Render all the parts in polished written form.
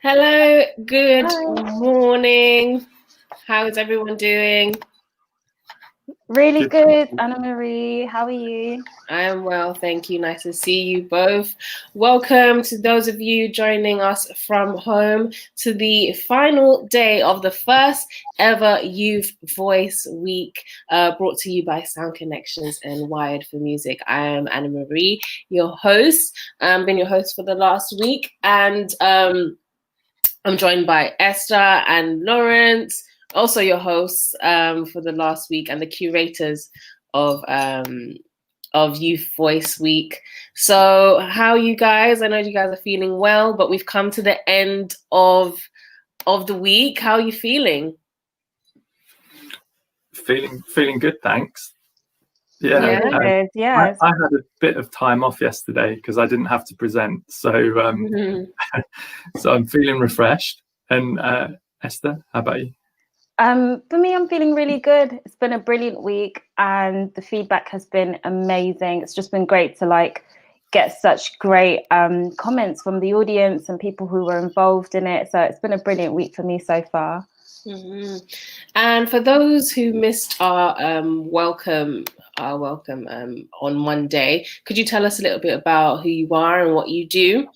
Hello, good Hi. morning. How is everyone doing? Really good, Anna Marie. How are you? I am well, thank you. Nice to see you both. Welcome to those of you joining us from home to the final day of the first ever Youth Voice Week, brought to you by Sound Connections and Wired for Music. I am Anna Marie, your host. I've been your host for the last week, and I'm joined by Esther and Lawrence, also your hosts for the last week, and the curators of Youth Voice Week. So, how are you guys? I know you guys are feeling well, but we've come to the end of the week. How are you feeling? Feeling good, thanks. Yeah, yes. I had a bit of time off yesterday because I didn't have to present, so so I'm feeling refreshed. And Esther, how about you? For me, I'm feeling really good. It's been a brilliant week, and the feedback has been amazing. It's just been great to get such great comments from the audience and people who were involved in it. So it's been a brilliant week for me so far. Mm-hmm. And for those who missed our welcome on Monday, could you tell us a little bit about who you are and what you do?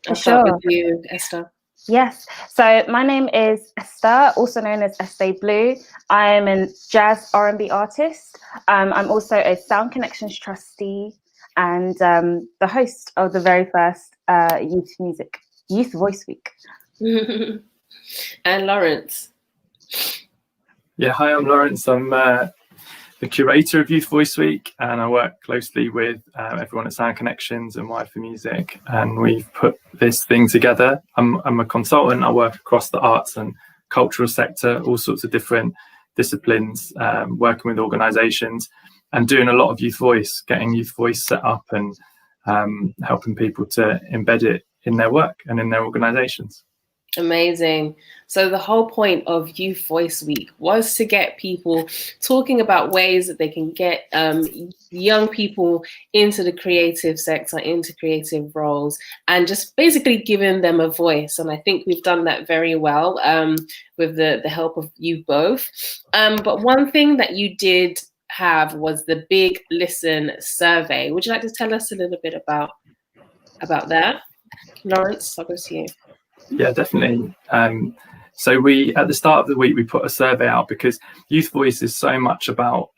I'll start with you, Esther. Yes. So my name is Esther, also known as Esther Blue. I am a jazz R&B artist. I'm also a Sound Connections trustee and the host of the very first Youth Voice Week. And Lawrence. Yeah, hi, I'm Lawrence. I'm the curator of Youth Voice Week, and I work closely with everyone at Sound Connections and Wired for Music, and we've put this thing together. I'm a consultant. I work across the arts and cultural sector, all sorts of different disciplines, working with organisations and doing a lot of youth voice, getting youth voice set up and helping people to embed it in their work and in their organisations. Amazing. So the whole point of Youth Voice Week was to get people talking about ways that they can get young people into the creative sector, into creative roles, and just basically giving them a voice. And I think we've done that very well with the help of you both. But one thing that you did have was the Big Listen survey. Would you like to tell us a little bit about that? Lawrence, I'll go to you. Yeah, definitely. So we, at the start of the week, we put a survey out because Youth Voice is so much about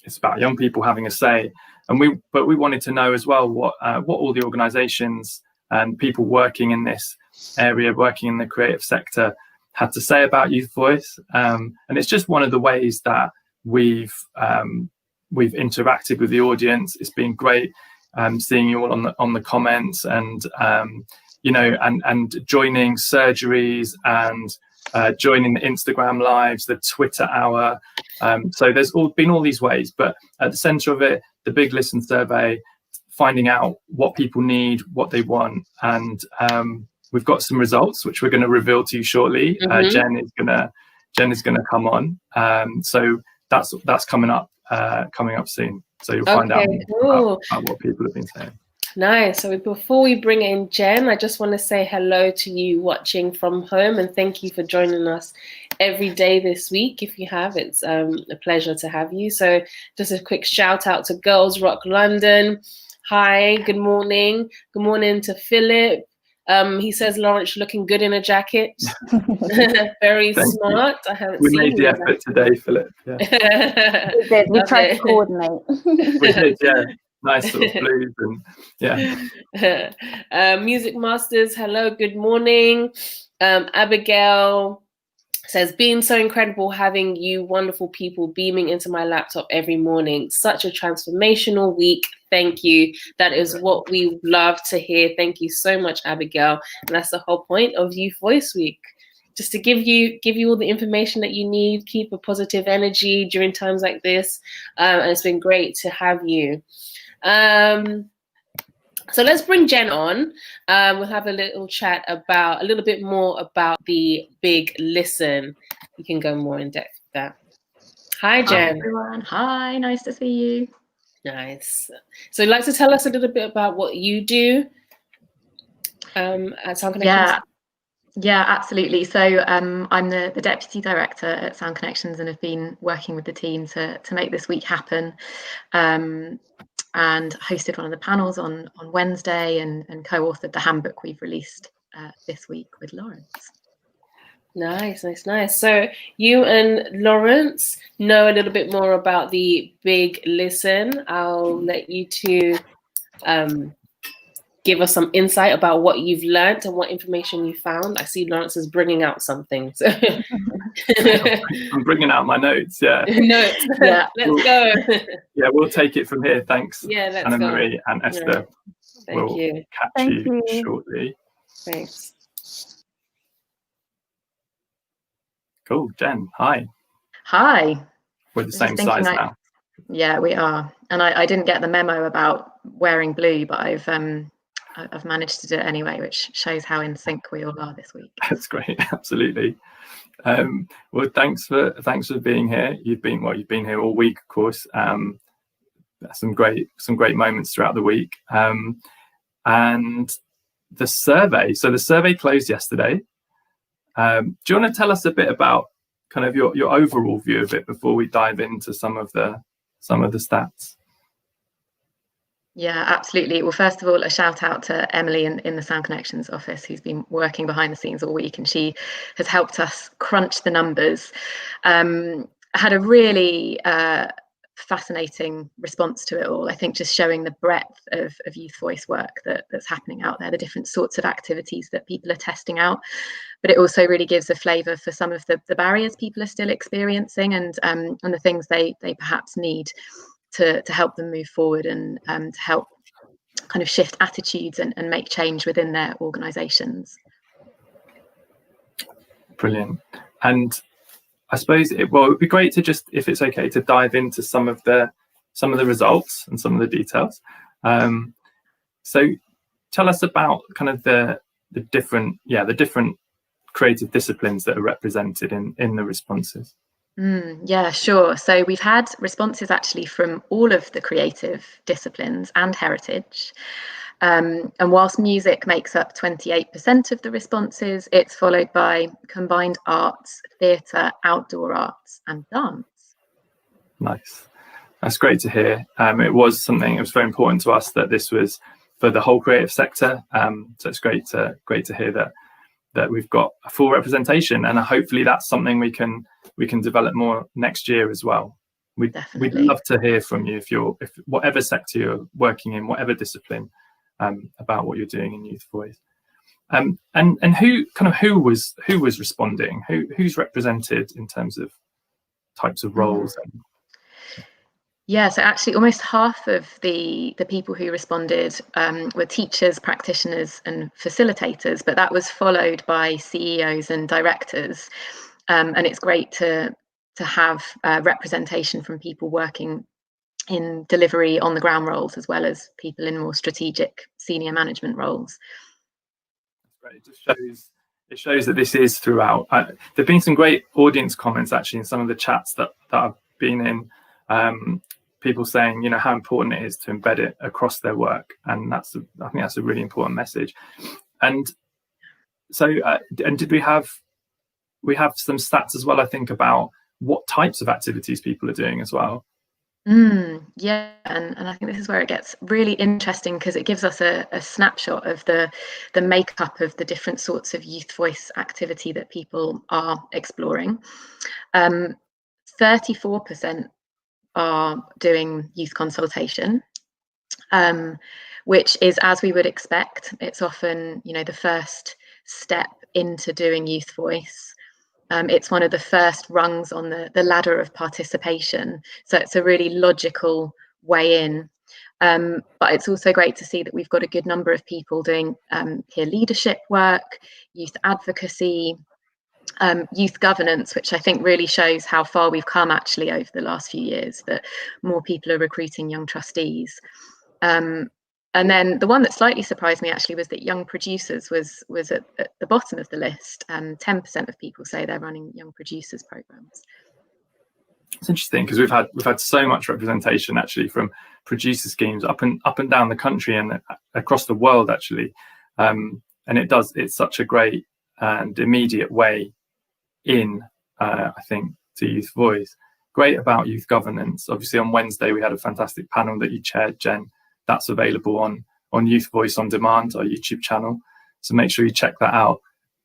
it's about young people having a say, and we wanted to know as well what all the organisations and people working in this area, working in the creative sector, had to say about Youth Voice. And it's just one of the ways that we've interacted with the audience. It's been great seeing you all on the comments and. And joining surgeries and joining the Instagram lives, the Twitter hour. So there's been all these ways, but at the center of it, the Big Listen survey, finding out what people need, what they want. And we've got some results, which we're going to reveal to you shortly. Mm-hmm. Jen is going to come on. So that's coming up soon. So you'll find out about what people have been saying. Nice. So before we bring in Jen, I just want to say hello to you watching from home, and thank you for joining us every day this week. If you have, it's a pleasure to have you. So just a quick shout out to Girls Rock London. Hi, good morning. Good morning to Philip. He says Lawrence looking good in a jacket. Very smart. I haven't we seen made the effort today, Philip. Yeah. We did. We tried to coordinate. We did, yeah. Nice sort of blues and yeah. Music Masters, hello, good morning. Abigail says, been so incredible having you wonderful people beaming into my laptop every morning. Such a transformational week. Thank you. That is what we love to hear. Thank you so much, Abigail. And that's the whole point of Youth Voice Week. Just to give you all the information that you need, keep a positive energy during times like this. And it's been great to have you. So let's bring Jen on. We'll have a little chat a little bit more about the Big Listen. You can go more in depth with that. Hi, Jen. Hi, everyone. Hi, nice to see you. Nice. So you'd like to tell us a little bit about what you do? at Sound Connections? Yeah, absolutely. So I'm the Deputy Director at Sound Connections and have been working with the team to make this week happen, and hosted one of the panels on Wednesday and co-authored the handbook we've released this week with Lawrence. Nice. So you and Lawrence know a little bit more about the Big Listen. I'll let you two give us some insight about what you've learned and what information you found. I see Lawrence is bringing out something. So. I'm bringing out my notes. Yeah. Notes. Yeah. Let's go. Yeah, we'll take it from here. Thanks, Yeah, let's Anna go. Marie and Esther. Right. We'll catch Thank you you shortly. Thanks. Cool, Jen. Hi. Hi. We're the same size now. Yeah, we are. And I didn't get the memo about wearing blue, but I've managed to do it anyway, which shows how in sync we all are this week. That's great. Absolutely. Well, thanks for being here. You've been here all week, of course. Some great moments throughout the week. And the survey. So the survey closed yesterday. Do you want to tell us a bit about kind of your overall view of it before we dive into some of the stats? Yeah, absolutely. Well, first of all, a shout out to Emily in the Sound Connections office, who's been working behind the scenes all week, and she has helped us crunch the numbers. Had a really fascinating response to it all. I think just showing the breadth of youth voice work that's happening out there, the different sorts of activities that people are testing out. But it also really gives a flavour for some of the barriers people are still experiencing and the things they perhaps need to help them move forward and to help kind of shift attitudes and make change within their organisations. Brilliant. And I suppose it would be great to just, if it's okay, to dive into some of the results and some of the details. So tell us about kind of the different creative disciplines that are represented in the responses. Yeah, sure. So we've had responses actually from all of the creative disciplines and heritage. And whilst music makes up 28% of the responses, it's followed by combined arts, theatre, outdoor arts, and dance. Nice. That's great to hear. It was very important to us that this was for the whole creative sector. So it's great to hear that we've got a full representation, and hopefully that's something we can develop more next year as well. We'd love to hear from you if whatever sector you're working in, whatever discipline, about what you're doing in Youth Voice. And who was responding? Who's represented in terms of types of roles? Yeah, so actually almost half of the people who responded were teachers, practitioners and facilitators, but that was followed by CEOs and directors. And it's great to have representation from people working in delivery on the ground roles, as well as people in more strategic senior management roles. Right. It shows that this is throughout. There've been some great audience comments actually in some of the chats that I've been in. People saying, how important it is to embed it across their work, and I think that's a really important message. And so, and did we have some stats as well? I think about what types of activities people are doing as well. Yeah, and I think this is where it gets really interesting, because it gives us a snapshot of the makeup of the different sorts of youth voice activity that people are exploring. 34% are doing youth consultation, which is as we would expect. It's often, the first step into doing youth voice. It's one of the first rungs on the ladder of participation. So it's a really logical way in. But it's also great to see that we've got a good number of people doing peer leadership work, youth advocacy, youth governance, which I think really shows how far we've come actually over the last few years, that more people are recruiting young trustees. And then the one that slightly surprised me actually was that young producers was at the bottom of the list. 10% of people say they're running young producers programs. It's interesting because we've had so much representation actually from producer schemes up and down the country and across the world actually. and it's such a great and immediate way in, I think, to Youth Voice. Great about youth governance. Obviously on Wednesday we had a fantastic panel that you chaired, Jen. That's available on Youth Voice on Demand, our YouTube channel, so make sure you check that out.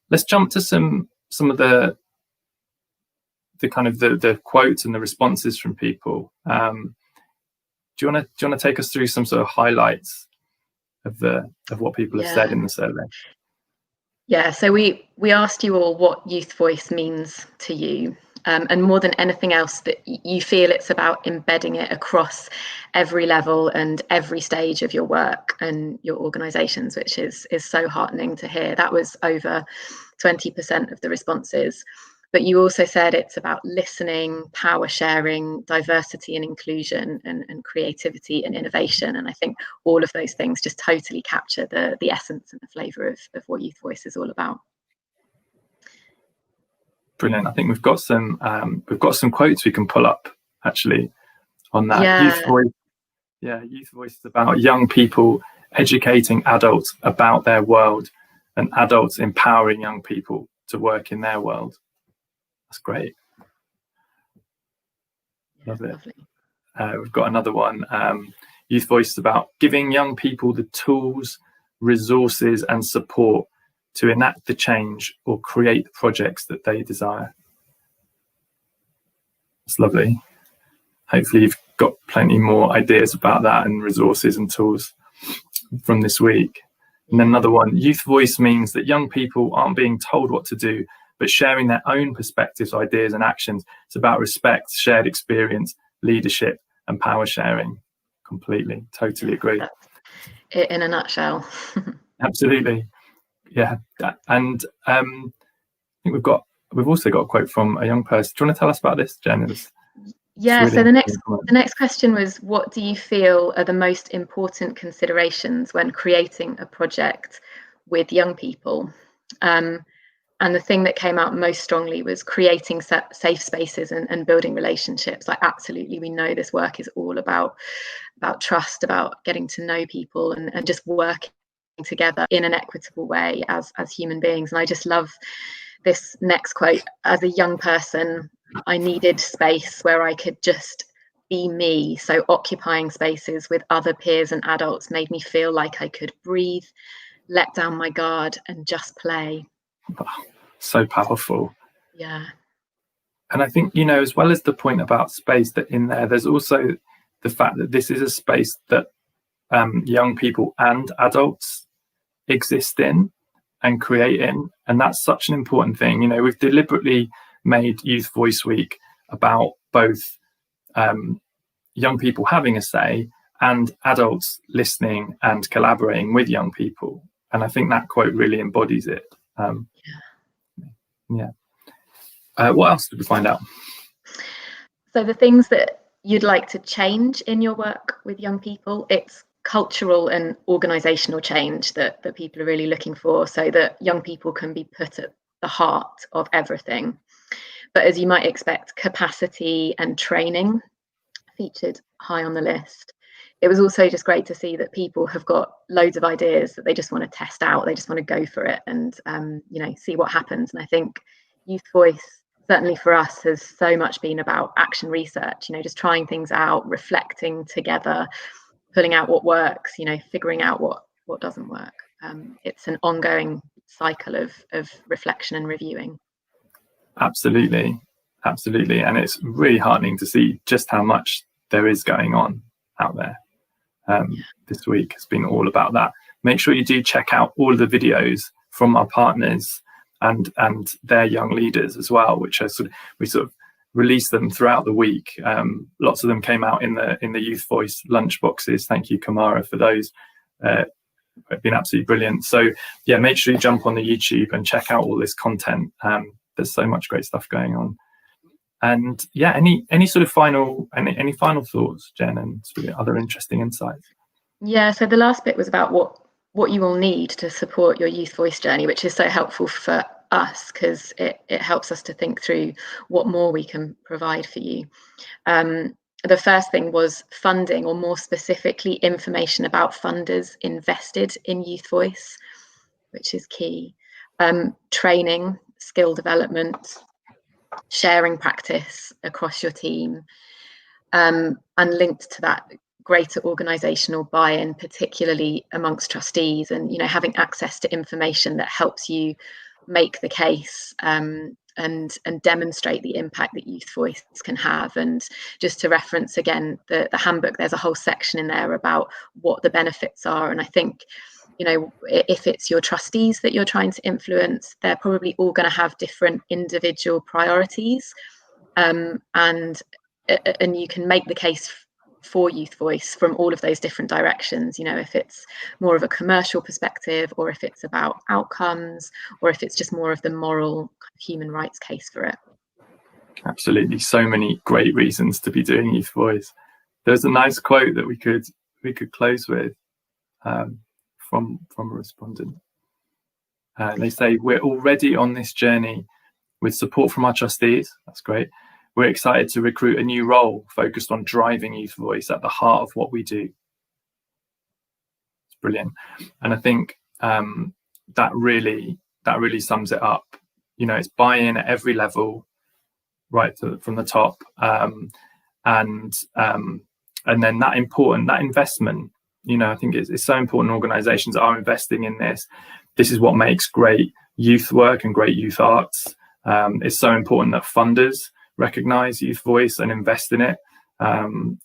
Let's jump to some of the kind of the quotes and the responses from people. Do you want to take us through some sort of highlights of what people have said in the survey? Yeah, so we asked you all what Youth Voice means to you, and more than anything else, that you feel it's about embedding it across every level and every stage of your work and your organisations, which is so heartening to hear. That was over 20% of the responses. But you also said it's about listening, power sharing, diversity and inclusion, and creativity and innovation. And I think all of those things just totally capture the essence and the flavour of what Youth Voice is all about. Brilliant. I think we've got some quotes we can pull up actually on that. Yeah. Youth Voice. Yeah, Youth Voice is about young people educating adults about their world, and adults empowering young people to work in their world. That's great. Love it. We've got another one. Youth Voice is about giving young people the tools, resources and support to enact the change or create the projects that they desire. It's lovely. Hopefully you've got plenty more ideas about that and resources and tools from this week. And then another one, Youth Voice means that young people aren't being told what to do, but sharing their own perspectives, ideas and actions. It's about respect, shared experience, leadership and power sharing. Completely, totally agree. In a nutshell. Absolutely. Yeah. And I think we've also got a quote from a young person. Do you want to tell us about this, Jen? Yeah, really so the next question was, what do you feel are the most important considerations when creating a project with young people? And the thing that came out most strongly was creating safe spaces and building relationships. Like, absolutely, we know this work is all about trust, about getting to know people and just working together in an equitable way as human beings. And I just love this next quote. As a young person, I needed space where I could just be me. So occupying spaces with other peers and adults made me feel like I could breathe, let down my guard and just play. Wow, so powerful. Yeah. And I think, as well as the point about space, that in there's also the fact that this is a space that young people and adults exist in and create in. And that's such an important thing. We've deliberately made Youth Voice Week about both young people having a say and adults listening and collaborating with young people. And I think that quote really embodies it. What else did we find out? So the things that you'd like to change in your work with young people, it's cultural and organisational change that people are really looking for, so that young people can be put at the heart of everything. But as you might expect, capacity and training featured high on the list. It was also just great to see that people have got loads of ideas that they just want to test out. They just want to go for it and see what happens. And I think Youth Voice, certainly for us, has so much been about action research, just trying things out, reflecting together, pulling out what works, figuring out what doesn't work. It's an ongoing cycle of reflection and reviewing. Absolutely. And it's really heartening to see just how much there is going on out there. This week has been all about that. Make sure you do check out all the videos from our partners and their young leaders as well, which are we sort of release them throughout the week. Lots of them came out in the Youth Voice lunch boxes. Thank you, Kamara, for those. It's been absolutely brilliant. So yeah, make sure you jump on the YouTube and check out all this content. There's so much great stuff going on. And yeah, any sort of final thoughts, Jen, and sort of other interesting insights? Yeah, so the last bit was about what you will need to support your Youth Voice journey, which is so helpful for us because it helps us to think through what more we can provide for you. The first thing was funding, or more specifically, information about funders invested in Youth Voice, which is key. Training, skill development, sharing practice across your team, and linked to that, greater organizational buy-in, particularly amongst trustees, and having access to information that helps you make the case and demonstrate the impact that youth voice can have. And just to reference again the handbook, there's a whole section in there about what the benefits are. And I think if it's your trustees that you're trying to influence, they're probably all going to have different individual priorities, and you can make the case for youth voice from all of those different directions. If it's more of a commercial perspective, or if it's about outcomes, or if it's just more of the moral human rights case for it. Absolutely, so many great reasons to be doing youth voice. There's a nice quote that we could close with from a respondent. They say, "We're already on this journey with support from our trustees." That's great. "We're excited to recruit a new role focused on driving youth voice at the heart of what we do." It's brilliant. And I think that really sums it up. It's buy-in at every level, right from the top, and then that investment. I think it's so important. Organizations are investing in this. This is what makes great youth work and great youth arts. It's so important that funders recognize youth voice and invest in it, and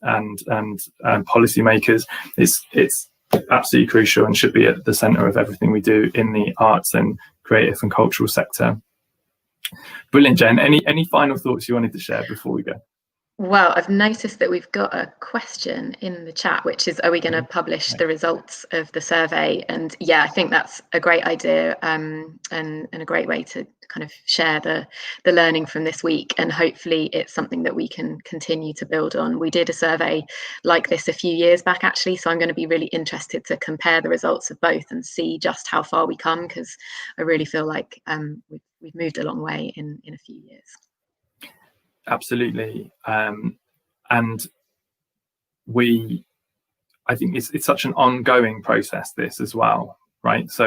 policymakers. It's absolutely crucial and should be at the center of everything we do in the arts and creative and cultural sector. Brilliant, Jen. Any final thoughts you wanted to share before we go? Well, I've noticed that we've got a question in the chat, which is, are we going to publish the results of the survey? And yeah, I think that's a great idea, and a great way to kind of share the learning from this week. And hopefully it's something that we can continue to build on. We did a survey like this a few years back, actually, so I'm going to be really interested to compare the results of both and see just how far we come, because I really feel like we've moved a long way in a few years. Absolutely. And I think it's such an ongoing process, this as well, right? So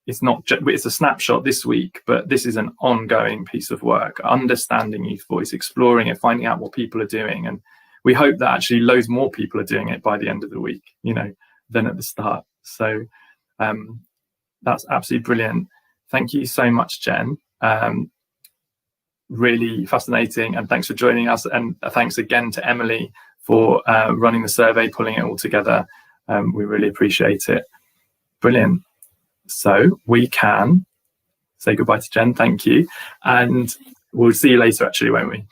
it's a snapshot this week, but this is an ongoing piece of work, understanding youth voice, exploring it, finding out what people are doing. And we hope that actually loads more people are doing it by the end of the week, than at the start. So that's absolutely brilliant. Thank you so much, Jen. Really fascinating, and thanks for joining us, and thanks again to Emily for running the survey, pulling it all together. We really appreciate it. Brilliant. So we can say goodbye to Jen. Thank you, and we'll see you later, actually, won't we?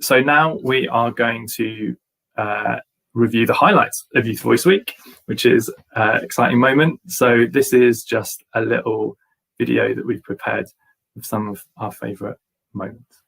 So now we are going to review the highlights of Youth Voice Week, which is an exciting moment. So this is just a little video that we've prepared of some of our favourite moments.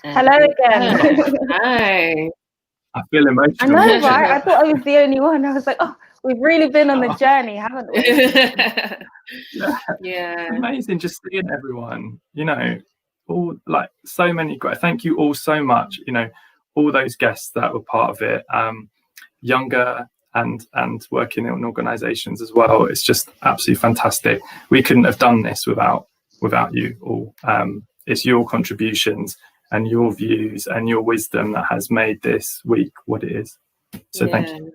Hello again. Hi. I feel emotional. I know, right? I thought I was the only one. I was like, oh, we've really been on the journey, haven't we? Yeah. Amazing just seeing everyone, you know, all like so many great. Thank you all so much, you know, all those guests that were part of it, younger and working in organizations as well. It's just absolutely fantastic. We couldn't have done this without you all. It's your contributions and your views and your wisdom that has made this week what it is. So thank you.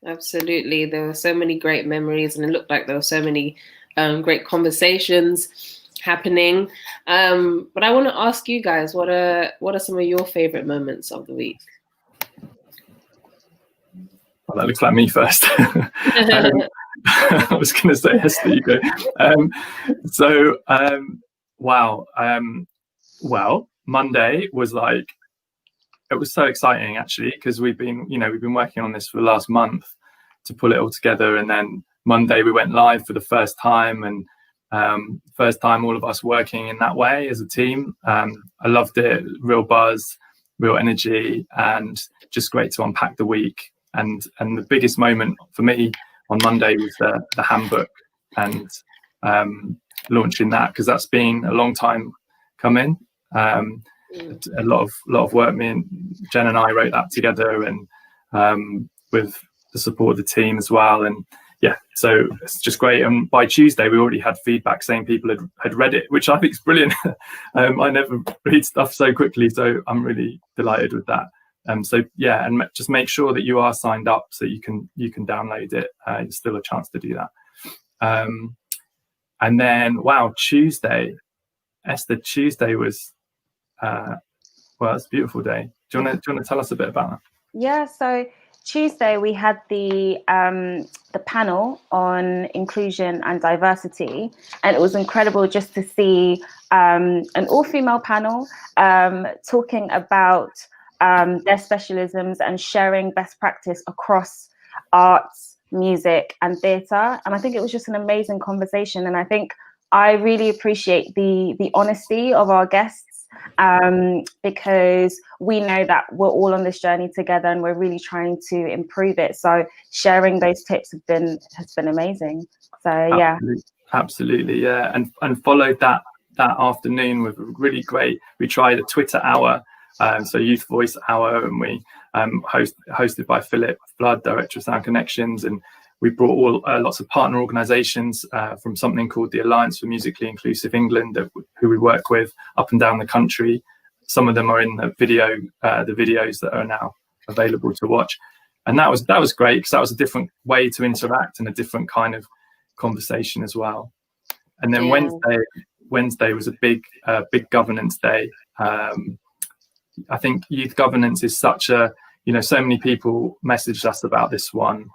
Absolutely. There were so many great memories, and it looked like there were so many great conversations happening. But I want to ask you guys, what are some of your favorite moments of the week? Well, that looks like me first. I was going to say Esther, you go. Wow. Well, Monday was like, it was so exciting actually, because we've been working on this for the last month to pull it all together, and then Monday we went live for the first time, and first time all of us working in that way as a team. I loved it. Real buzz, real energy, and just great to unpack the week. And the biggest moment for me on Monday was the handbook and launching that, because that's been a long time coming. A lot of work. Me and Jen and I wrote that together, and with the support of the team as well. And yeah, so it's just great. And by Tuesday, we already had feedback saying people had read it, which I think is brilliant. I never read stuff so quickly, so I'm really delighted with that. So yeah, and just make sure that you are signed up so you can download it. There's still a chance to do that. And then Tuesday, Esther, Tuesday was it's a beautiful day. Do you want to tell us a bit about that? Yeah, so Tuesday we had the panel on inclusion and diversity, and it was incredible just to see an all-female panel talking about their specialisms and sharing best practice across arts, music, and theatre. And I think it was just an amazing conversation. And I think I really appreciate the honesty of our guests, because we know that we're all on this journey together and we're really trying to improve it. So sharing those tips has been amazing. So yeah. Absolutely, yeah. And followed that afternoon with really great, we tried a Twitter hour, so Youth Voice Hour, and we hosted by Philip Flood, Director of Sound Connections, and we brought lots of partner organisations from something called the Alliance for Musically Inclusive England, who we work with up and down the country. Some of them are in the videos that are now available to watch, and that was great, because that was a different way to interact and a different kind of conversation as well. And then Wednesday was a big governance day. I think youth governance is such a, so many people messaged us about this one.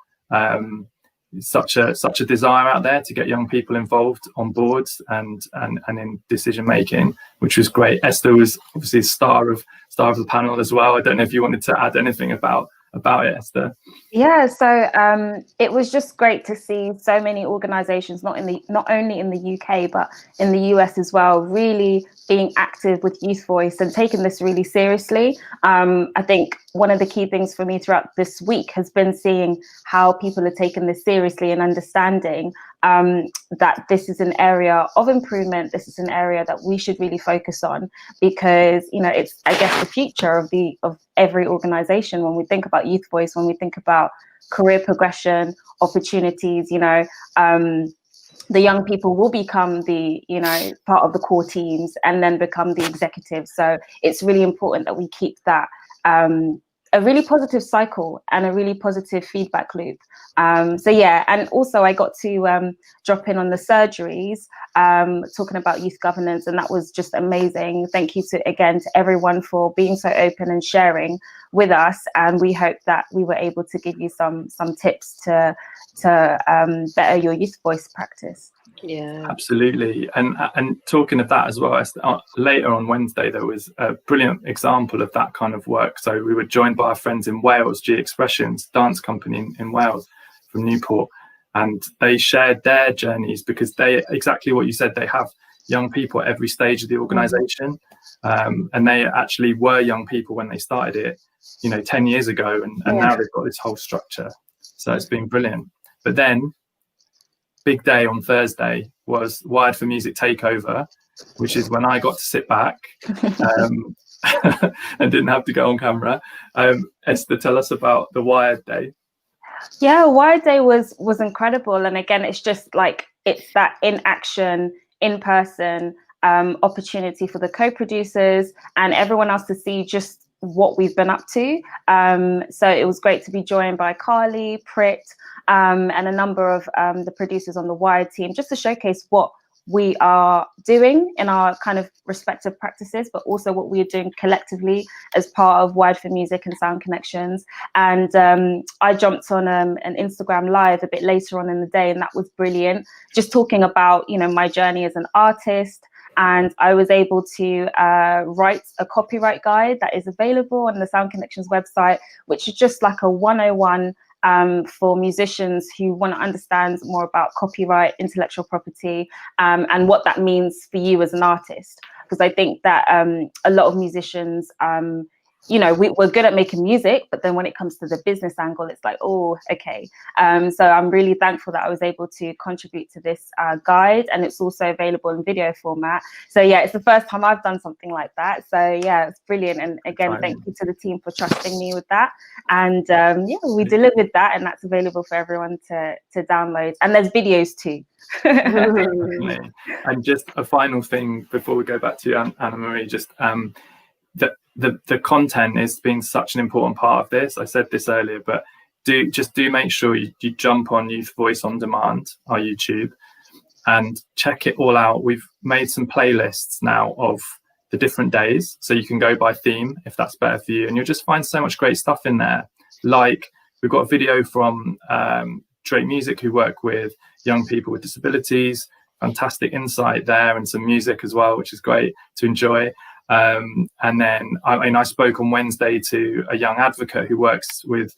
Such a desire out there to get young people involved on boards and in decision making, which was great. Esther was obviously the star of the panel as well. I don't know if you wanted to add anything about it, Esther. Yeah, so it was just great to see so many organisations, not only in the UK but in the US as well, really being active with Youth Voice and taking this really seriously. I think one of the key things for me throughout this week has been seeing how people are taking this seriously and understanding that this is an area of improvement. This is an area that we should really focus on, because it's, I guess, the future of every organisation. When we think about Youth Voice, when we think about career progression, opportunities, the young people will become the part of the core teams and then become the executives. So it's really important that we keep that a really positive cycle and a really positive feedback loop. So yeah, and also I got to drop in on the surgeries, talking about youth governance, and that was just amazing. Thank you to everyone for being so open and sharing with us, and we hope that we were able to give you some tips to better your youth voice practice. Yeah, absolutely. And talking of that as well, later on Wednesday there was a brilliant example of that kind of work. So we were joined by our friends in Wales, G Expressions dance company in Wales from Newport, and they shared their journeys, because they, exactly what you said, they have young people at every stage of the organization. And they actually were young people when they started it, 10 years ago, and now they've got this whole structure. So it's been brilliant. But then big day on Thursday was Wired for Music takeover, which is when I got to sit back and didn't have to go on camera. Esther, tell us about the Wired Day. Yeah, Wired Day was incredible. And again, it's just like, it's that in action, in person opportunity for the co-producers and everyone else to see just what we've been up to. So it was great to be joined by Carly, Prit, and a number of the producers on the Wired team, just to showcase what we are doing in our kind of respective practices, but also what we are doing collectively as part of Wired for Music and Sound Connections. And I jumped on an Instagram live a bit later on in the day, and that was brilliant, just talking about my journey as an artist. And I was able to write a copyright guide that is available on the Sound Connections website, which is just like a 101 for musicians who want to understand more about copyright, intellectual property, and what that means for you as an artist. Because I think that a lot of musicians, we're good at making music, but then when it comes to the business angle, it's like, oh, okay. So I'm really thankful that I was able to contribute to this guide, and it's also available in video format. So yeah, it's the first time I've done something like that. So yeah, it's brilliant. And again, thank you to the team for trusting me with that. And we delivered that, and that's available for everyone to download. And there's videos too. And just a final thing before we go back to you, Anna Marie, just the content has been such an important part of this. I said this earlier, but do make sure you jump on Youth Voice On Demand, our YouTube, and check it all out. We've made some playlists now of the different days, so you can go by theme if that's better for you, and you'll just find so much great stuff in there. Like, we've got a video from Drake Music, who work with young people with disabilities. Fantastic insight there, and some music as well, which is great to enjoy. And then I spoke on Wednesday to a young advocate who works with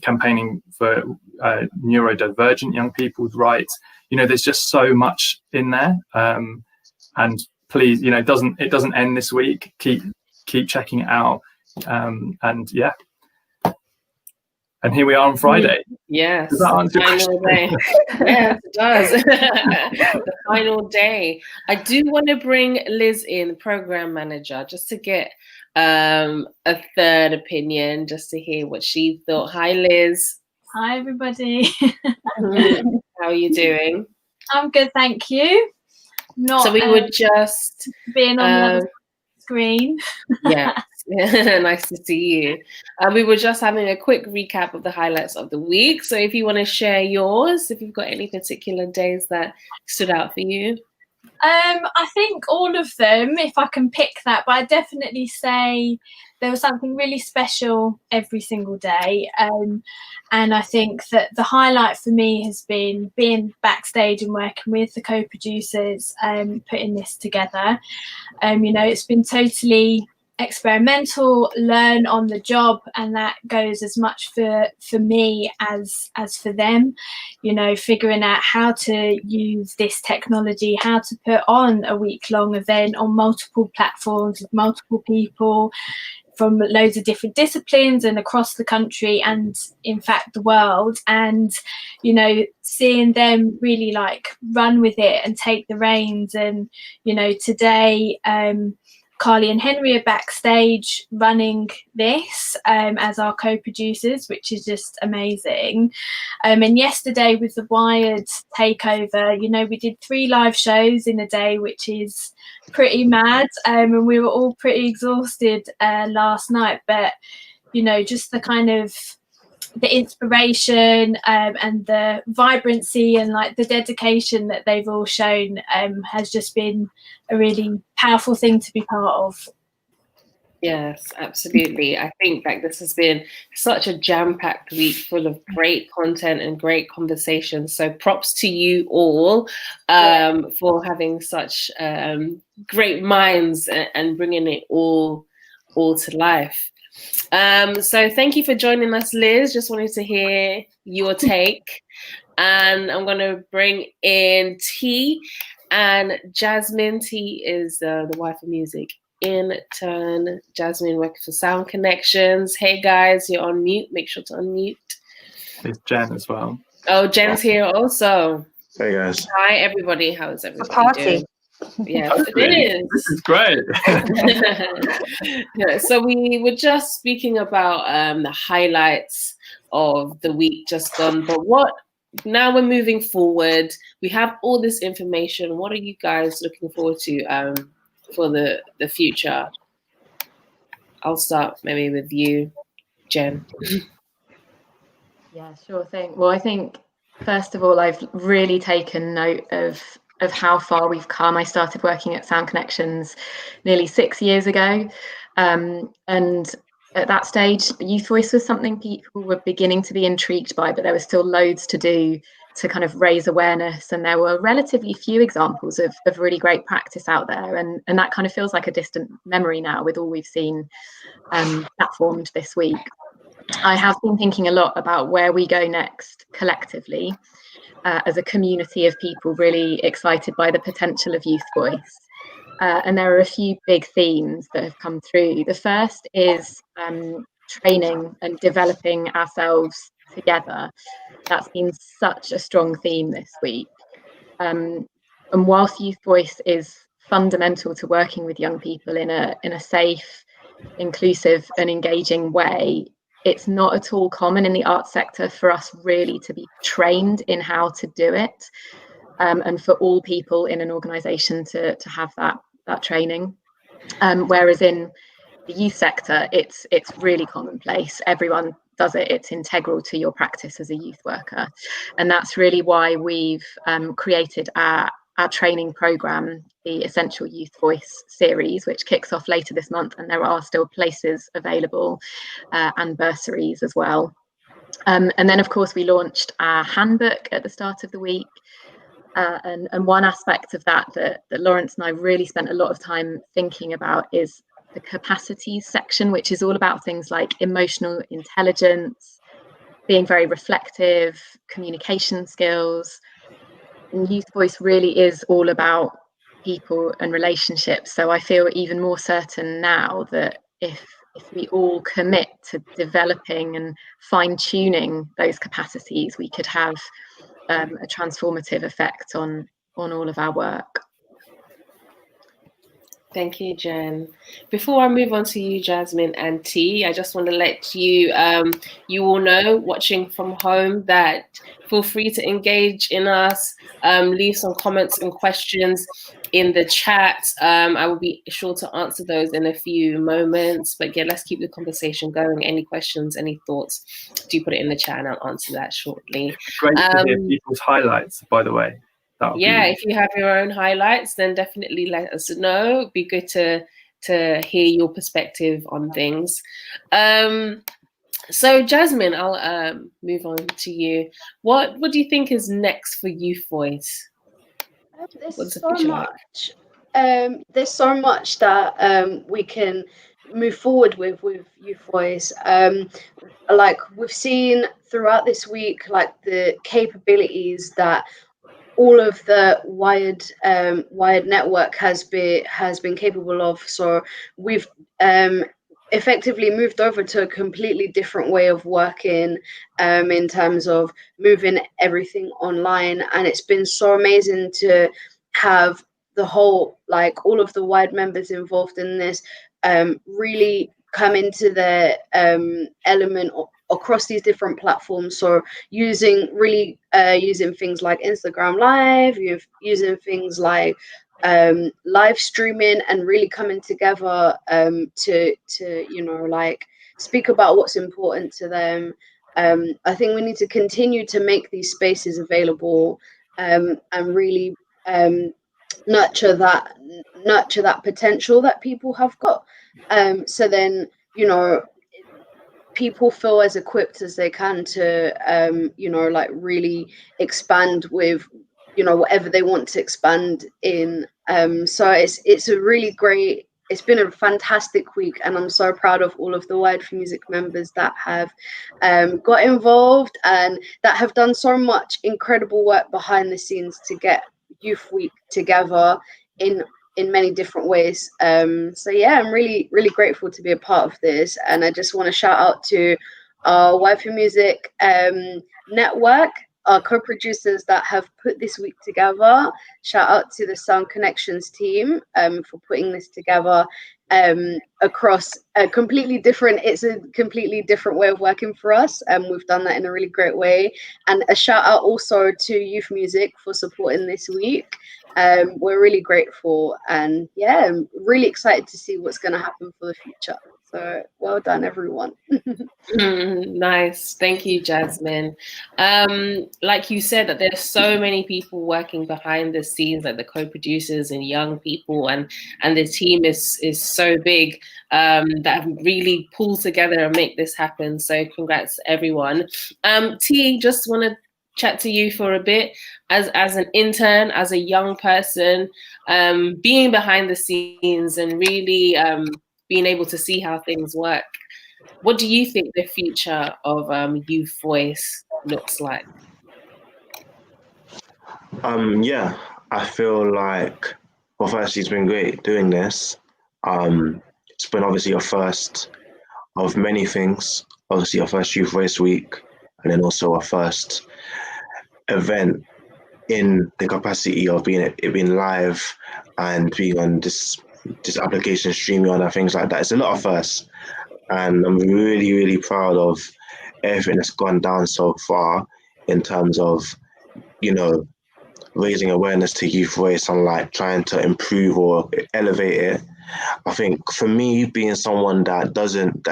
campaigning for neurodivergent young people's rights. There's just so much in there, and please, it doesn't end this week. Keep checking it out, and yeah. And here we are on Friday. Yes. Does that answer your final day. Yes, it does. The final day. I do want to bring Liz in, program manager, just to get a third opinion, just to hear what she thought. Hi, Liz. Hi, everybody. How are you doing? I'm good, thank you. So we would just being on the other screen. Yeah. Nice to see you. We were just having a quick recap of the highlights of the week. So if you want to share yours, if you've got any particular days that stood out for you. I think all of them, if I can pick that, but I definitely say there was something really special every single day. And I think that the highlight for me has been being backstage and working with the co-producers, putting this together. It's been totally experimental, learn on the job, and that goes as much for me as for them. Figuring out how to use this technology, how to put on a week-long event on multiple platforms with multiple people from loads of different disciplines and across the country and in fact the world, and seeing them really like run with it and take the reins. And today Carly and Henry are backstage running this as our co-producers, which is just amazing. And yesterday with the Wired takeover, we did 3 live shows in a day, which is pretty mad. And we were all pretty exhausted last night, but just the kind of the inspiration and the vibrancy and like the dedication that they've all shown has just been a really powerful thing to be part of. Yes, absolutely. I think like this has been such a jam-packed week full of great content and great conversations. So props to you all for having such great minds and bringing it all to life. So thank you for joining us, Liz. Just wanted to hear your take. And I'm going to bring in T. And Jasmine T is the wife of music intern. Jasmine works for Sound Connections. Hey guys, you're on mute. Make sure to unmute. There's Jen as well. Oh, Jen's here also. Hey guys. Hi everybody. How is everybody party. doing? Yes, Hopefully. it This is. is great. Yeah, so we were just speaking about the highlights of the week just gone, but now we're moving forward. We have all this information. What are you guys looking forward to for the future? I'll start maybe with you, Jen. Yeah, sure thing. Well, I think first of all, I've really taken note of how far we've come. I started working at Sound Connections nearly 6 years ago, and at that stage, Youth Voice was something people were beginning to be intrigued by, but there was still loads to do to kind of raise awareness, and there were relatively few examples of really great practice out there, and that kind of feels like a distant memory now with all we've seen platformed this week. I have been thinking a lot about where we go next collectively as a community of people really excited by the potential of Youth Voice. And there are a few big themes that have come through. The first is training and developing ourselves together. That's been such a strong theme this week. And whilst Youth Voice is fundamental to working with young people in a safe, inclusive and engaging way, it's not at all common in the arts sector for us really to be trained in how to do it, and for all people in an organisation to have that training. Whereas in the youth sector, it's really commonplace. Everyone does it. It's integral to your practice as a youth worker, and that's really why we've created our training programme, the Essential Youth Voice series, which kicks off later this month, and there are still places available and bursaries as well. And then, of course, we launched our handbook at the start of the week. And one aspect of that Lawrence and I really spent a lot of time thinking about is the capacities section, which is all about things like emotional intelligence, being very reflective, communication skills. And Youth Voice really is all about people and relationships. So I feel even more certain now that if we all commit to developing and fine-tuning those capacities, we could have a transformative effect on all of our work. Thank you, Jen. Before I move on to you, Jasmine and T, I just want to let you you all know, watching from home, that feel free to engage in us, leave some comments and questions in the chat. I will be sure to answer those in a few moments. But yeah, let's keep the conversation going. Any questions, any thoughts, do put it in the chat and I'll answer that shortly. Great to hear people's highlights, by the way. Yeah, if you have your own highlights, then definitely let us know. It'd be good to hear your perspective on things. So Jasmine, I'll move on to you. What do you think is next for Youth Voice? There's so much that we can move forward with Youth Voice. Like we've seen throughout this week, like the capabilities that all of the wired network has been capable of. So we've effectively moved over to a completely different way of working in terms of moving everything online, and it's been so amazing to have the whole, like all of the wide members involved in this really come into their element across these different platforms. So using things like Instagram Live, using things like live streaming, and really coming together to like speak about what's important to them. I think we need to continue to make these spaces available and really nurture that potential that people have got. So then, people feel as equipped as they can to, like really expand with, whatever they want to expand in. So it's been a fantastic week, and I'm so proud of all of the Wired for Music members that have got involved and that have done so much incredible work behind the scenes to get Youth Week together in many different ways. So yeah, I'm really, really grateful to be a part of this. And I just want to shout out to our Waifu Music network, our co-producers that have put this week together. Shout out to the Sound Connections team for putting this together across a completely different way of working for us. We've done that in a really great way. And a shout out also to Youth Music for supporting this week. We're really grateful, and yeah, I'm really excited to see what's going to happen for the future. So well done, everyone. Nice. Thank you, Jasmine. Like you said, that there's so many people working behind the scenes, like the co-producers and young people, and the team is so big that have really pulled together and make this happen. So congrats, everyone. T, just want to chat to you for a bit as an intern, as a young person, being behind the scenes and really being able to see how things work. What do you think the future of Youth Voice looks like? Yeah, I feel like, well, firstly, it's been great doing this. It's been obviously a first of many things. Obviously, our first Youth Voice Week, and then also our first event in the capacity of being live and being on this application, streaming on and things like that. It's a lot of firsts, and I'm really, really proud of everything that's gone down so far in terms of, you know, raising awareness to Youth Voice and like trying to improve or elevate it. I think for me, being someone that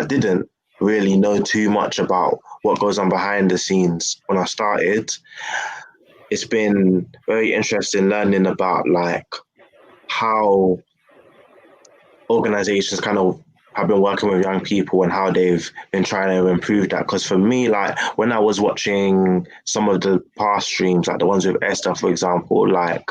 didn't really know too much about what goes on behind the scenes when I started, it's been very interesting learning about like how organizations kind of have been working with young people and how they've been trying to improve that. Because for me, like when I was watching some of the past streams, like the ones with Esther, for example, like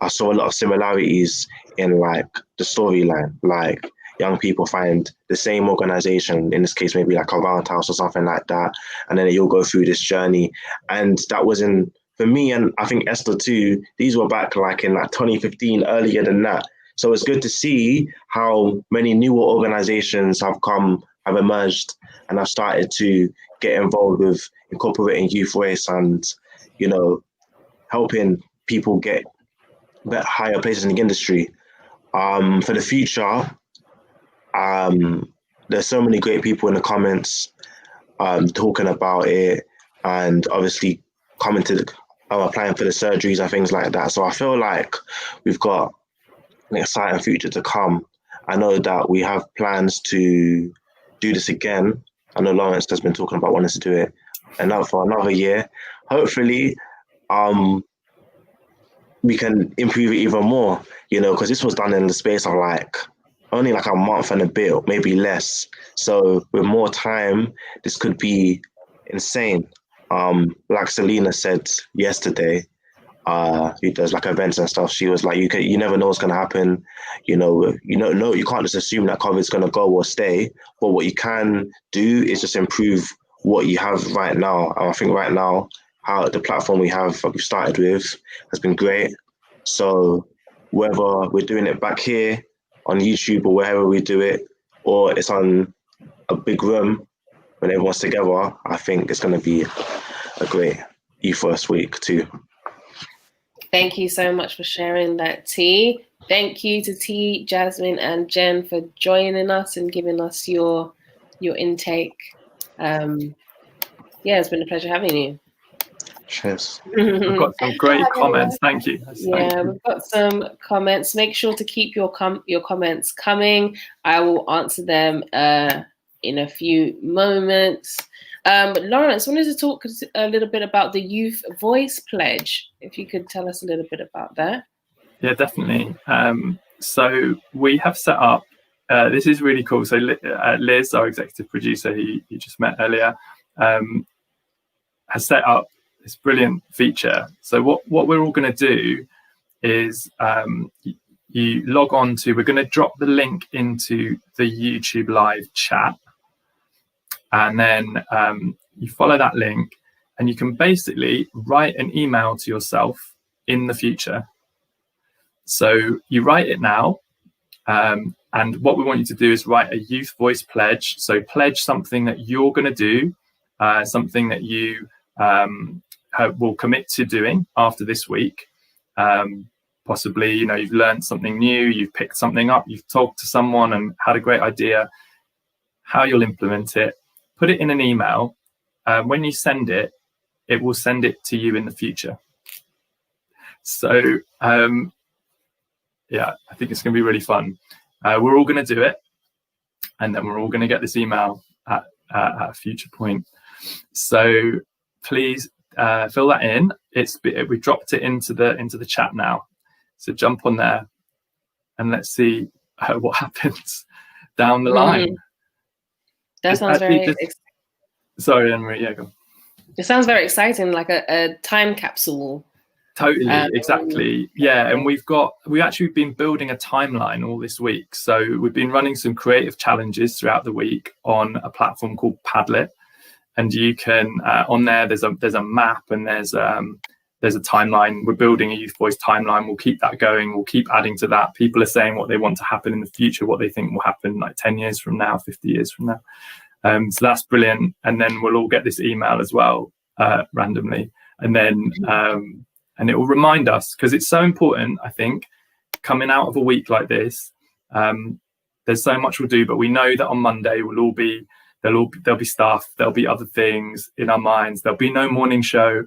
I saw a lot of similarities in like the storyline. Like young people find the same organization, in this case, maybe like a roundhouse or something like that, and then you'll go through this journey. And that was for me, and I think Esther too, these were back like in like 2015, earlier than that. So it's good to see how many newer organizations have emerged, and have started to get involved with incorporating Youth Voice and, you know, helping people get higher places in the industry. For the future, there's so many great people in the comments talking about it, and obviously applying for the surgeries and things like that. So I feel like we've got an exciting future to come. I know that we have plans to do this again. I know Lawrence has been talking about wanting to do it for another year. Hopefully, we can improve it even more, you know, because this was done in the space of like only like a month and a bit, maybe less. So with more time, this could be insane. Like Selena said yesterday, who does like events and stuff, she was like, you never know what's gonna happen. You can't just assume that COVID's gonna go or stay. But what you can do is just improve what you have right now. And I think right now, how the platform we've started with has been great. So whether we're doing it back here on YouTube or wherever we do it, or it's on a big room when everyone's together, I think it's gonna be a great First Week too. Thank you so much for sharing that, T. Thank you to T, Jasmine, and Jen for joining us and giving us your intake. It's been a pleasure having you. Cheers. We've got some great comments. Thank you. We've got some comments. Make sure to keep your comments coming. I will answer them in a few moments. Lawrence, wanted to talk a little bit about the Youth Voice Pledge. If you could tell us a little bit about that. Yeah, definitely. So we have set up, this is really cool. So Liz, our executive producer, who you just met earlier, has set up this brilliant feature. So what we're all going to do is you log on to, we're going to drop the link into the YouTube live chat. And then you follow that link, and you can basically write an email to yourself in the future. So you write it now. And what we want you to do is write a youth voice pledge. So pledge something that you're going to do, something that you will commit to doing after this week. Possibly, you've learned something new, you've picked something up, you've talked to someone and had a great idea, how you'll implement it. Put it in an email. When you send it, it will send it to you in the future. So, yeah, I think it's going to be really fun. We're all going to do it, and then we're all going to get this email at a future point. So please fill that in. We dropped it into the chat now. So jump on there and let's see what happens down the line. That sounds very. Sorry, Anne-Marie. Yeah, go on. It sounds very exciting, like a time capsule. Totally, exactly. Yeah, and we've actually been building a timeline all this week. So we've been running some creative challenges throughout the week on a platform called Padlet, and you can on there. There's a map and there's a timeline. We're building a youth voice timeline. We'll keep that going. We'll keep adding to that. People are saying what they want to happen in the future, what they think will happen like 10 years from now, 50 years from now. So that's brilliant. And then we'll all get this email as well randomly, and then. And it will remind us, because it's so important, I think, coming out of a week like this. There's so much we'll do, but we know that on Monday there'll be stuff, there'll be other things in our minds. There'll be no morning show.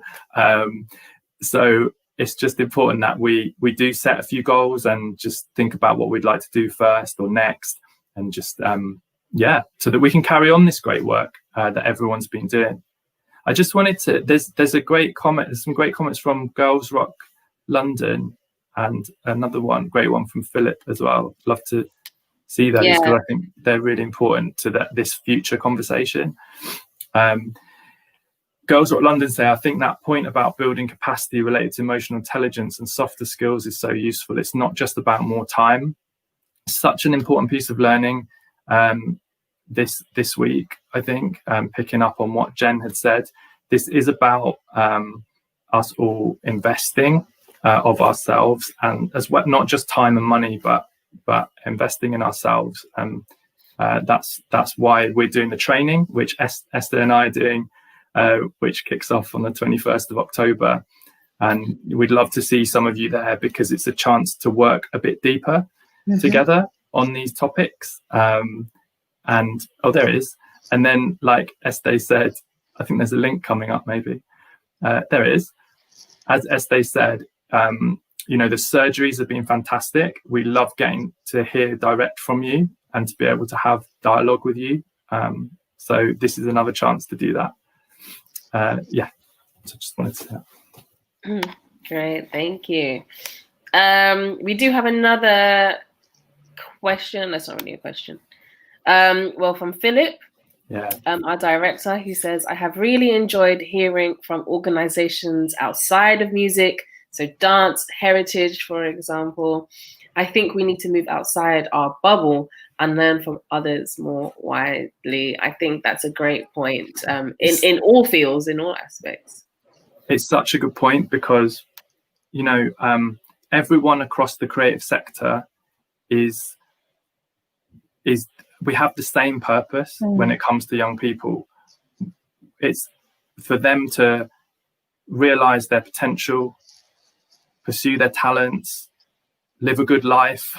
So it's just important that we do set a few goals and just think about what we'd like to do first or next, and just so that we can carry on this great work that everyone's been doing. I just wanted to. There's a great comment. There's some great comments from Girls Rock London, and another great one from Philip as well. Love to see those, because I think they're really important to this future conversation. Girls Rock London say, I think that point about building capacity related to emotional intelligence and softer skills is so useful. It's not just about more time. Such an important piece of learning. This week, I think, picking up on what Jen had said, this is about us all investing of ourselves, and as well, not just time and money, but investing in ourselves. And that's why we're doing the training, which Esther and I are doing, which kicks off on the 21st of October. And we'd love to see some of you there, because it's a chance to work a bit deeper together on these topics. And there it is. And then, like Esther said, I think there's a link coming up, maybe. There it is. As Esther said, the surgeries have been fantastic. We love getting to hear direct from you and to be able to have dialogue with you. So this is another chance to do that. So just wanted to say that. Great, thank you. We do have another question. That's not really a question. From Philip, our director, he says, I have really enjoyed hearing from organizations outside of music, so dance, heritage, for example. I think we need to move outside our bubble and learn from others more widely. I think that's a great point, in all fields, in all aspects. It's such a good point, because, everyone across the creative sector is we have the same purpose when it comes to young people. It's for them to realize their potential, pursue their talents, live a good life.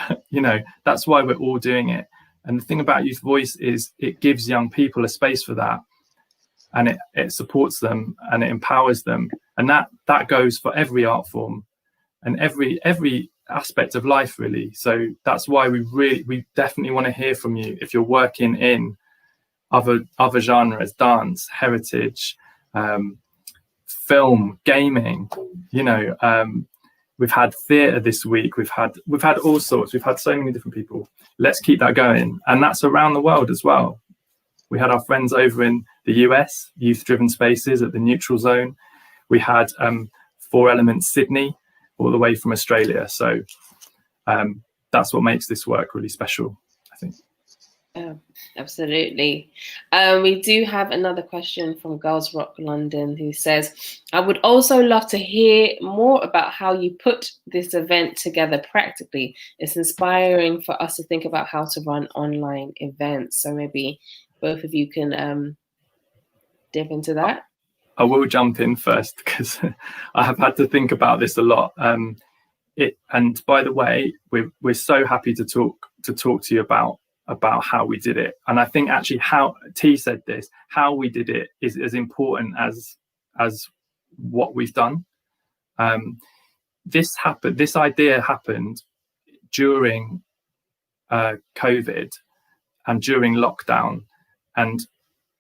That's why we're all doing it. And the thing about Youth Voice is it gives young people a space for that, and it supports them and it empowers them. And that goes for every art form and every aspect of life, really. So that's why we definitely want to hear from you if you're working in other genres, dance, heritage, film, gaming. We've had theatre this week. We've had all sorts. We've had so many different people. Let's keep that going, and that's around the world as well. We had our friends over in the US, Youth Driven Spaces at the Neutral Zone. We had 4 Elements Sydney, all the way from Australia. So that's what makes this work really special, I think. Oh, absolutely. We do have another question from Girls Rock London, who says, I would also love to hear more about how you put this event together practically. It's inspiring for us to think about how to run online events. So maybe both of you can dip into that. I will jump in first because I have had to think about this a lot. And by the way, we're so happy to talk to you about how we did it. And I think actually how T said this, how we did it is as important as what we've done. This idea happened during COVID and during lockdown, and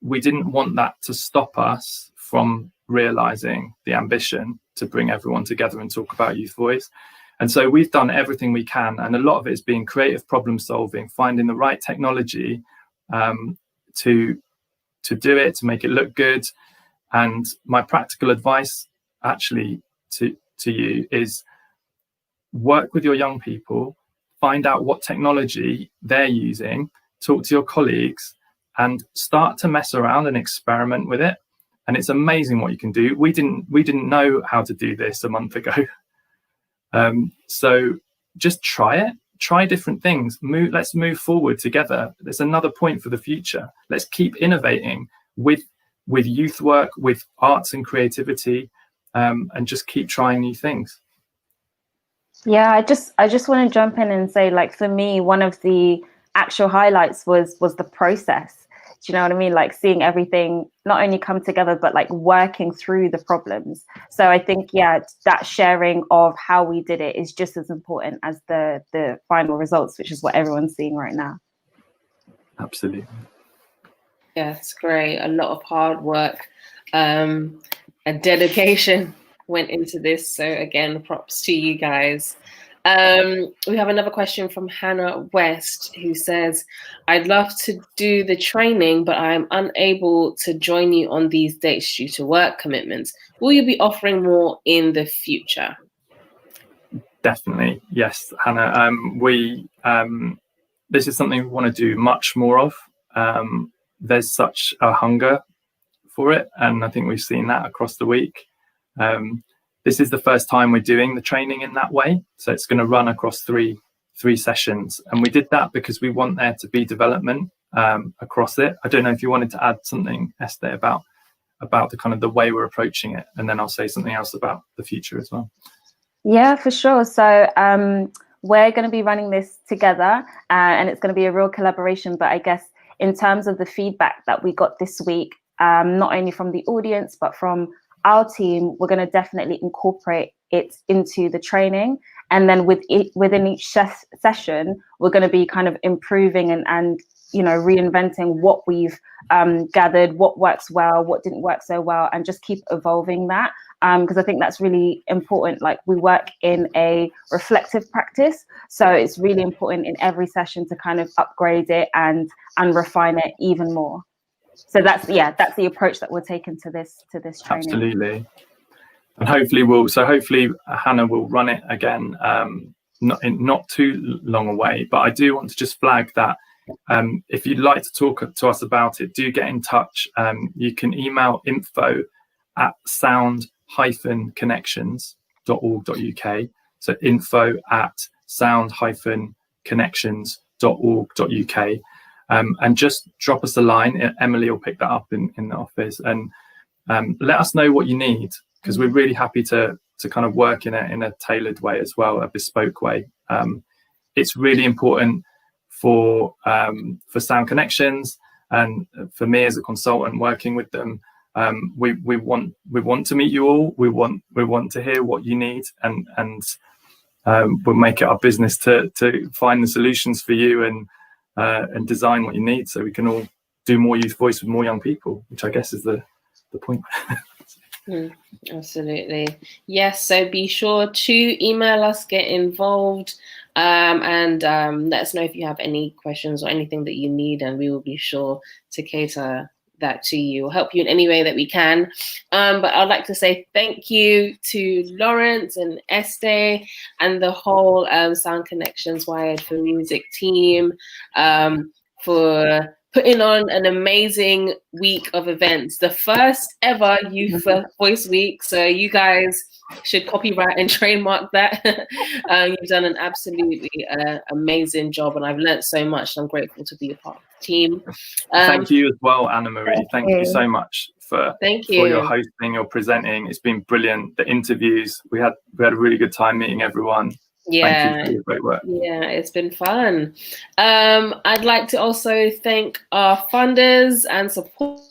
we didn't want that to stop us from realizing the ambition to bring everyone together and talk about youth voice. And so we've done everything we can, and a lot of it is being creative problem solving, finding the right technology to do it, to make it look good. And my practical advice actually to you is work with your young people, find out what technology they're using, talk to your colleagues, and start to mess around and experiment with it. And it's amazing what you can do. We didn't know how to do this a month ago. So just try different things. Let's move forward together. There's another point for the future. Let's keep innovating with youth work, with arts and creativity, and just keep trying new things. Yeah, I just want to jump in and say, like, for me, one of the actual highlights was the process. Do you know what I mean? Like seeing everything not only come together, but like working through the problems. So I think, yeah, that sharing of how we did it is just as important as the final results, which is what everyone's seeing right now. Absolutely. Yeah, it's great. A lot of hard work and dedication went into this. So again, props to you guys. We have another question from Hannah West, who says, I'd love to do the training, but I'm unable to join you on these dates due to work commitments. Will you be offering more in the future? Definitely. Yes, Hannah. This is something we want to do much more of. There's such a hunger for it, and I think we've seen that across the week. This is the first time we're doing the training in that way, so it's going to run across three sessions, and we did that because we want there to be development across it. I don't know if you wanted to add something, Esther, about the kind of the way we're approaching it, and then I'll say something else about the future as well. Yeah, for sure. So we're going to be running this together, and it's going to be a real collaboration. But I guess in terms of the feedback that we got this week, not only from the audience, but from our team, we're going to definitely incorporate it into the training. And then within each session, we're going to be kind of improving and reinventing what we've gathered, what works well, what didn't work so well, and just keep evolving that. Because I think that's really important. Like, we work in a reflective practice, so it's really important in every session to kind of upgrade it and refine it even more. So that's the approach that we're taking to this training. Absolutely. And hopefully Hannah will run it again, not too long away. But I do want to just flag that if you'd like to talk to us about it, do get in touch. You can email info@sound-connections.org.uk. So info@sound-connections.org.uk. And just drop us a line. Emily will pick that up in the office, and let us know what you need, because we're really happy to kind of work in a tailored way as well, a bespoke way. It's really important for Sound Connections, and for me as a consultant working with them. We want to meet you all. We want to hear what you need, and we'll make it our business to find the solutions for you and design what you need, so we can all do more youth voice with more young people, which I guess is the point. Absolutely. Yes, so be sure to email us, get involved, and let us know if you have any questions or anything that you need, and we will be sure to cater that to you or help you in any way that we can. But I'd like to say thank you to Lawrence and Esther and the whole Sound Connections Wired for Music team for putting on an amazing week of events, the first ever Youth Voice Week. So you guys should copyright and trademark that. You've done an absolutely amazing job, and I've learnt so much. I'm grateful to be a part of the team. Thank you as well, Anna Marie. Thank you so much for your hosting, your presenting. It's been brilliant. The interviews, we had a really good time meeting everyone. Yeah, thank you for your great work. Yeah, it's been fun. I'd like to also thank our funders and supporters,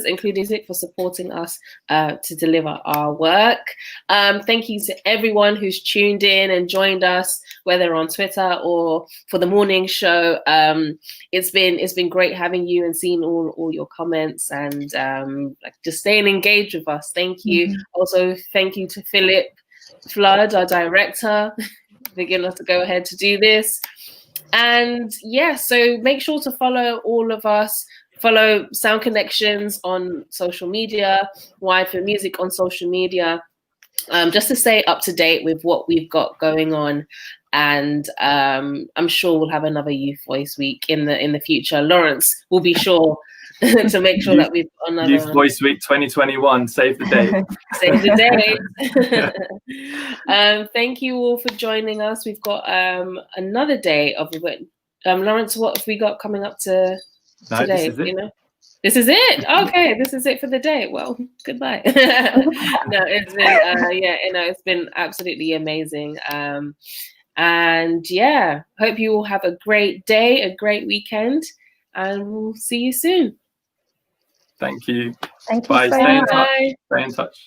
including Zik, for supporting us to deliver our work. Thank you to everyone who's tuned in and joined us, whether on Twitter or for the morning show. It's been great having you and seeing all your comments and just staying engaged with us. Thank you. Also, thank you to Philip Flood, our director, for giving us to go ahead to do this. And yeah, so make sure to follow all of us. Follow Sound Connections on social media, Wired for Music on social media, just to stay up to date with what we've got going on. And I'm sure we'll have another Youth Voice Week in the future. Lawrence will be sure to make sure that we've got another Youth Voice Week 2021. Save the date. Save the date. Thank you all for joining us. We've got another day of event. Lawrence, what have we got coming up today? This is it. You know, this is it. Okay, this is it for the day. Well, goodbye. No, it's been it's been absolutely amazing. And yeah, hope you all have a great day, a great weekend, and we'll see you soon. Thank you. Thank you. Bye. So Stay in much. touch. Stay in touch.